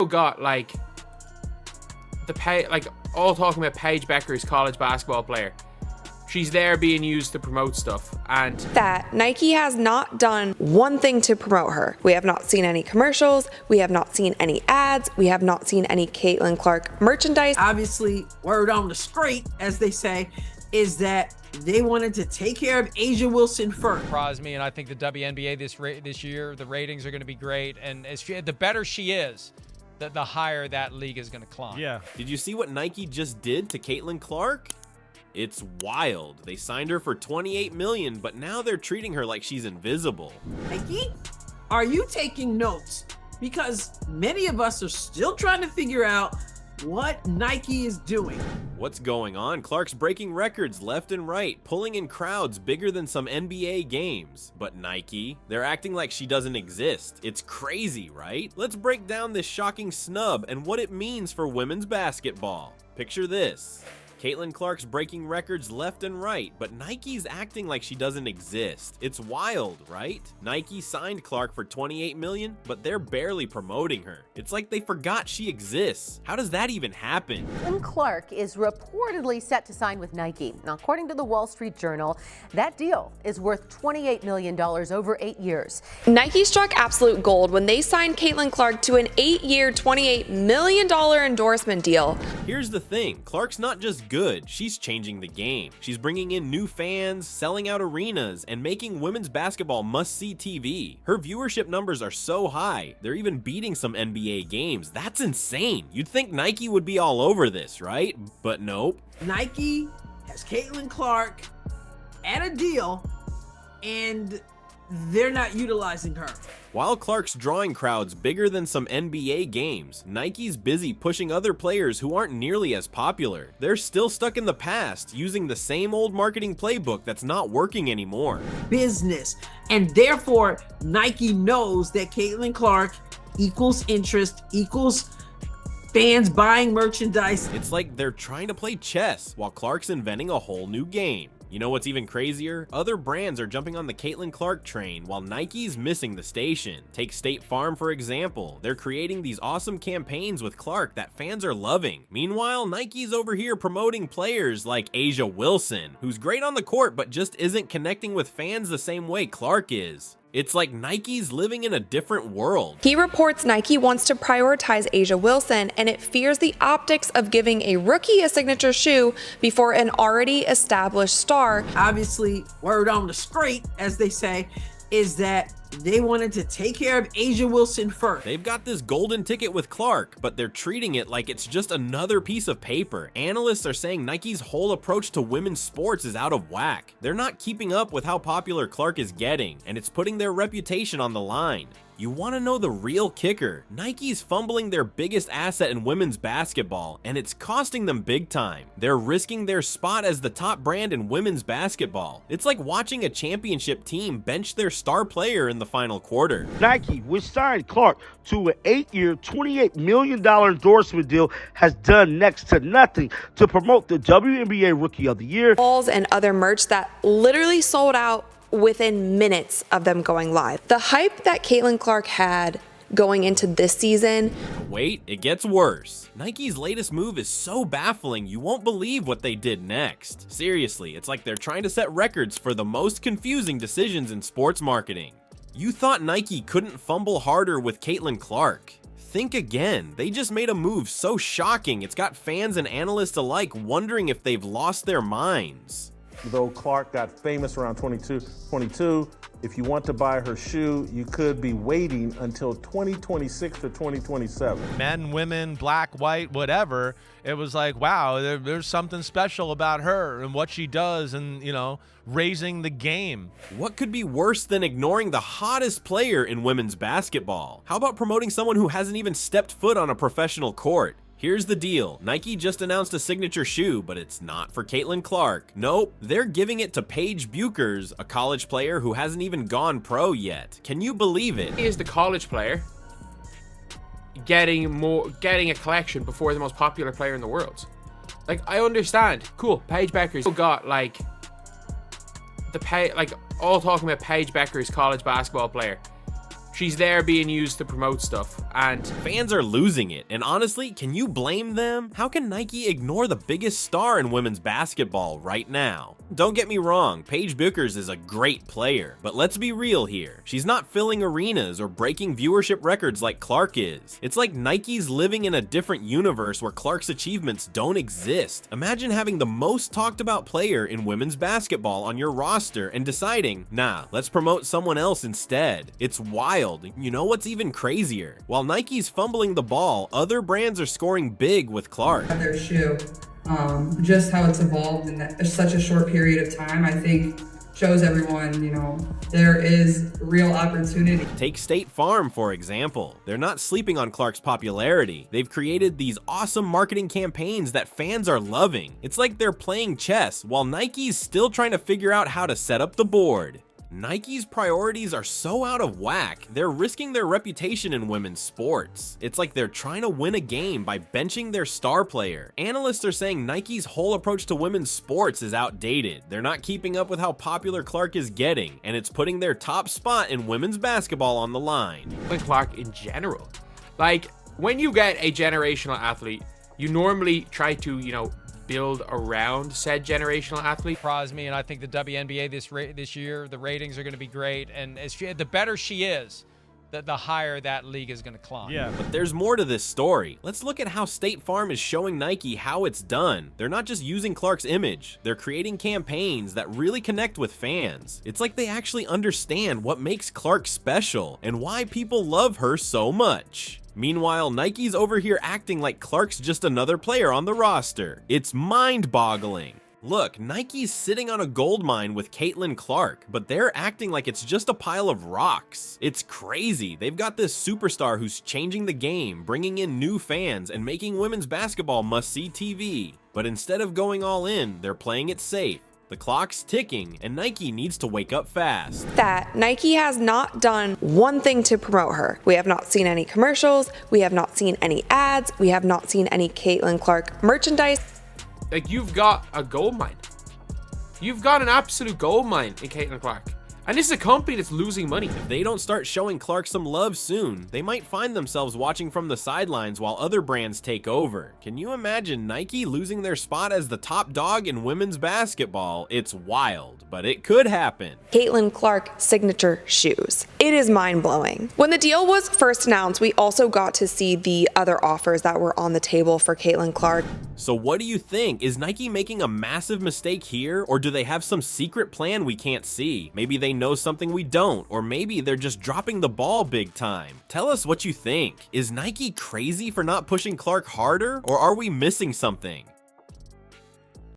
got like all talking about Paige Bueckers, college basketball player. She's there being used to promote stuff, and that Nike has not done one thing to promote her. We have not seen any commercials, we have not seen any ads, we have not seen any Caitlin Clark merchandise. Obviously, word on the street, as they say, is that they wanted to take care of Asia Wilson first. Surprised me, and I think the WNBA this year, the ratings are going to be great, and the better she is, the higher that league is going to climb. Yeah. Did you see what Nike just did to Caitlin Clark? It's wild. They signed her for $28 million, but now they're treating her like she's invisible. Nike, are you taking notes? Because many of us are still trying to figure out what Nike is doing. What's going on? Clark's breaking records left and right, pulling in crowds bigger than some NBA games. But Nike, they're acting like she doesn't exist. It's crazy, right? Let's break down this shocking snub and what it means for women's basketball. Picture this. Caitlin Clark's breaking records left and right, but Nike's acting like she doesn't exist. It's wild, right? Nike signed Clark for $28 million, but they're barely promoting her. It's like they forgot she exists. How does that even happen? Caitlin Clark is reportedly set to sign with Nike. Now, according to the Wall Street Journal, that deal is worth $28 million over 8 years. Nike struck absolute gold when they signed Caitlin Clark to an 8-year, $28 million endorsement deal. Here's the thing, Clark's not just good, she's changing the game. She's bringing in new fans, selling out arenas, and making women's basketball must-see TV. Her viewership numbers are so high, they're even beating some NBA games. That's insane. You'd think Nike would be all over this, right? But nope. Nike has Caitlin Clark at a deal, and they're not utilizing her. While Clark's drawing crowds bigger than some NBA games, Nike's busy pushing other players who aren't nearly as popular. They're still stuck in the past, using the same old marketing playbook that's not working anymore. Business. And therefore, Nike knows that Caitlin Clark equals interest, equals fans buying merchandise. It's like they're trying to play chess while Clark's inventing a whole new game. You know what's even crazier? Other brands are jumping on the Caitlin Clark train while Nike's missing the station. Take State Farm for example. They're creating these awesome campaigns with Clark that fans are loving. Meanwhile, Nike's over here promoting players like Asia Wilson, who's great on the court but just isn't connecting with fans the same way Clark is. It's like Nike's living in a different world. He reports Nike wants to prioritize Asia Wilson, and it fears the optics of giving a rookie a signature shoe before an already established star. Obviously, word on the street, as they say, is that they wanted to take care of Asia Wilson first. They've got this golden ticket with Clark, but they're treating it like it's just another piece of paper. Analysts are saying Nike's whole approach to women's sports is out of whack. They're not keeping up with how popular Clark is getting, and it's putting their reputation on the line. You want to know the real kicker? Nike's fumbling their biggest asset in women's basketball, and it's costing them big time. They're risking their spot as the top brand in women's basketball. It's like watching a championship team bench their star player in the final quarter. Nike, which signed Clark to an 8-year, $28 million endorsement deal, has done next to nothing to promote the WNBA Rookie of the Year. Balls and other merch that literally sold out within minutes of them going live. The hype that Caitlin Clark had going into this season. Wait, it gets worse. Nike's latest move is so baffling you won't believe what they did next. Seriously, it's like they're trying to set records for the most confusing decisions in sports marketing. You thought Nike couldn't fumble harder with Caitlin Clark. Think again. They just made a move so shocking it's got fans and analysts alike wondering if they've lost their minds. Though Clark got famous around 22, if you want to buy her shoe, you could be waiting until 2026 to 2027. Men, women, black, white, whatever. It was like, wow, there's something special about her and what she does and, raising the game. What could be worse than ignoring the hottest player in women's basketball? How about promoting someone who hasn't even stepped foot on a professional court? Here's the deal, Nike just announced a signature shoe, but it's not for Caitlin Clark. Nope, they're giving it to Paige Bueckers, a college player who hasn't even gone pro yet. Can you believe it? he is the college player getting a collection before the most popular player in the world. Like, I understand, cool, Paige Bueckers got all talking about Paige Bueckers, college basketball player. She's there being used to promote stuff, and Fans are losing it, and honestly, can you blame them? How can Nike ignore the biggest star in women's basketball right now? Don't get me wrong, Paige Bueckers is a great player, but let's be real here. She's not filling arenas or breaking viewership records like Clark is. It's like Nike's living in a different universe where Clark's achievements don't exist. Imagine having the most talked about player in women's basketball on your roster and deciding, nah, let's promote someone else instead. It's wild. You know what's even crazier? While Nike's fumbling the ball, other brands are scoring big with Clark. Their shoe, just how it's evolved in such a short period of time, I think shows everyone, there is real opportunity. Take State Farm, for example. They're not sleeping on Clark's popularity. They've created these awesome marketing campaigns that fans are loving. It's like they're playing chess while Nike's still trying to figure out how to set up the board. Nike's priorities are so out of whack, they're risking their reputation in women's sports. It's like they're trying to win a game by benching their star player. Analysts are saying Nike's whole approach to women's sports is outdated. They're not keeping up with how popular Clark is getting, and it's putting their top spot in women's basketball on the line. and Clark in general. Like, when you get a generational athlete, you normally try to, build around said generational athlete. Surprised me, and I think the WNBA this year, the ratings are going to be great, and the better she is, the higher that league is going to climb. Yeah. But there's more to this story. Let's look at how State Farm is showing Nike how it's done. They're not just using Clark's image, they're creating campaigns that really connect with fans. It's like they actually understand what makes Clark special and why people love her so much. Meanwhile, Nike's over here acting like Clark's just another player on the roster. It's mind-boggling. Look, Nike's sitting on a gold mine with Caitlin Clark, but they're acting like it's just a pile of rocks. It's crazy. They've got this superstar who's changing the game, bringing in new fans, and making women's basketball must-see TV. But instead of going all in, they're playing it safe. The clock's ticking, and Nike needs to wake up fast. That Nike has not done one thing to promote her. We have not seen any commercials. We have not seen any ads. We have not seen any Caitlin Clark merchandise. Like, you've got a gold mine. You've got an absolute gold mine in Caitlin Clark. And this is a company that's losing money. If they don't start showing Clark some love soon, they might find themselves watching from the sidelines while other brands take over. Can you imagine Nike losing their spot as the top dog in women's basketball? It's wild, but it could happen. Caitlin Clark signature shoes. It is mind-blowing. When the deal was first announced, we also got to see the other offers that were on the table for Caitlin Clark. So what do you think? Is Nike making a massive mistake here, or do they have some secret plan we can't see? Maybe they know something we don't, or maybe they're just dropping the ball big time. Tell us what you think. Is Nike crazy for not pushing Clark harder, or are we missing something?